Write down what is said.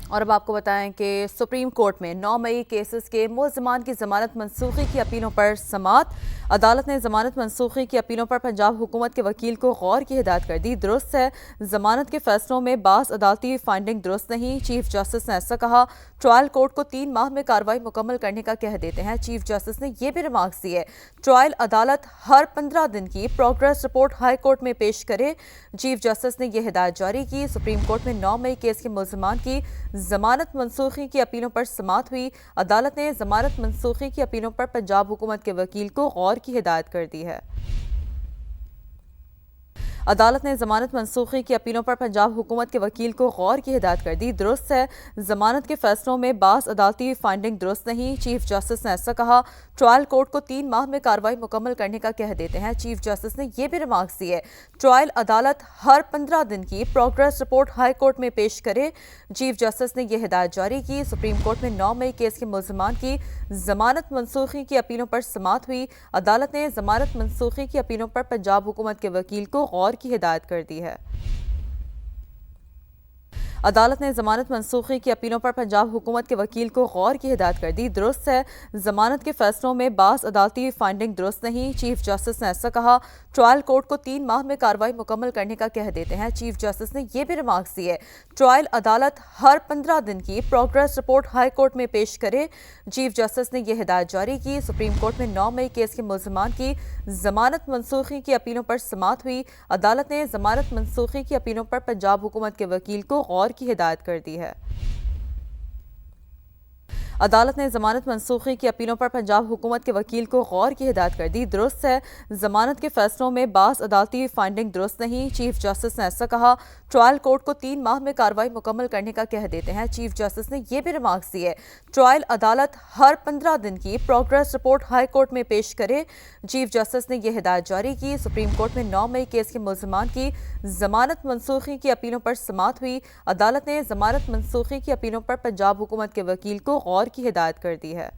اور اب آپ کو بتائیں کہ سپریم کورٹ میں 9 مئی کیسز کے ملزمان کی ضمانت منسوخی کی اپیلوں پر سماعت۔ عدالت نے ضمانت منسوخی کی اپیلوں پر پنجاب حکومت کے وکیل کو غور کی ہدایت کر دی۔ درست ہے، ضمانت کے فیصلوں میں بعض عدالتی فائنڈنگ درست نہیں، چیف جسٹس نے ایسا کہا۔ ٹرائل کورٹ کو 3 ماہ میں کارروائی مکمل کرنے کا کہہ دیتے ہیں۔ چیف جسٹس نے یہ بھی ریمارکس دیے، ٹرائل عدالت ہر 15 دن کی پروگریس رپورٹ ہائی کورٹ میں پیش کرے۔ چیف جسٹس نے یہ ہدایت جاری کی۔ سپریم کورٹ میں 9 مئی کیس کے ملزمان کی ضمانت منسوخی کی اپیلوں پر سماعت ہوئی۔ عدالت نے ضمانت منسوخی کی اپیلوں پر پنجاب حکومت کے وکیل کو غور کی ہدایت کر دی ہے۔ عدالت نے ضمانت منسوخی کی اپیلوں پر پنجاب حکومت کے وکیل کو غور کی ہدایت کر دی۔ درست ہے، ضمانت کے فیصلوں میں بعض عدالتی فائنڈنگ درست نہیں، چیف جسٹس نے ایسا کہا۔ ٹرائل کورٹ کو 3 ماہ میں کارروائی مکمل کرنے کا کہہ دیتے ہیں۔ چیف جسٹس نے یہ بھی ریمارکس دیے، ٹرائل عدالت ہر 15 دن کی پروگریس رپورٹ ہائی کورٹ میں پیش کرے۔ چیف جسٹس نے یہ ہدایت جاری کی۔ سپریم کورٹ میں 9 مئی کیس کے ملزمان کی ضمانت منسوخی کی اپیلوں پر سماعت ہوئی۔ عدالت نے ضمانت منسوخی کی اپیلوں پر پنجاب حکومت کے وکیل کو غور کی ہدایت کر دی ہے۔ عدالت نے ضمانت منسوخی کی اپیلوں پر پنجاب حکومت کے وکیل کو غور کی ہدایت کر دی۔ درست ہے، ضمانت کے فیصلوں میں بعض عدالتی فائنڈنگ درست نہیں، چیف جسٹس نے ایسا کہا۔ ٹرائل کورٹ کو 3 ماہ میں کارروائی مکمل کرنے کا کہہ دیتے ہیں۔ چیف جسٹس نے یہ بھی ریمارکس دیے، ٹرائل عدالت ہر 15 دن کی پروگریس رپورٹ ہائی کورٹ میں پیش کرے۔ چیف جسٹس نے یہ ہدایت جاری کی۔ سپریم کورٹ میں 9 مئی کیس کے ملزمان کی ضمانت منسوخی کی اپیلوں پر سماعت ہوئی۔ عدالت نے ضمانت منسوخی کی اپیلوں پر پنجاب حکومت کے وکیل کو غور کی ہدایت کر دی ہے۔ عدالت نے ضمانت منسوخی کی اپیلوں پر پنجاب حکومت کے وکیل کو غور کی ہدایت کر دی۔ درست ہے، ضمانت کے فیصلوں میں بعض عدالتی فائنڈنگ درست نہیں، چیف جسٹس نے ایسا کہا۔ ٹرائل کورٹ کو 3 ماہ میں کارروائی مکمل کرنے کا کہہ دیتے ہیں۔ چیف جسٹس نے یہ بھی ریمارکس دیے، ٹرائل عدالت ہر 15 دن کی پروگریس رپورٹ ہائی کورٹ میں پیش کرے۔ چیف جسٹس نے یہ ہدایت جاری کی۔ سپریم کورٹ میں 9 مئی کیس کے ملزمان کی ضمانت منسوخی کی اپیلوں پر سماعت ہوئی۔ عدالت نے ضمانت منسوخی کی اپیلوں پر پنجاب حکومت کے وکیل کو غور کی ہدایت کر دی ہے۔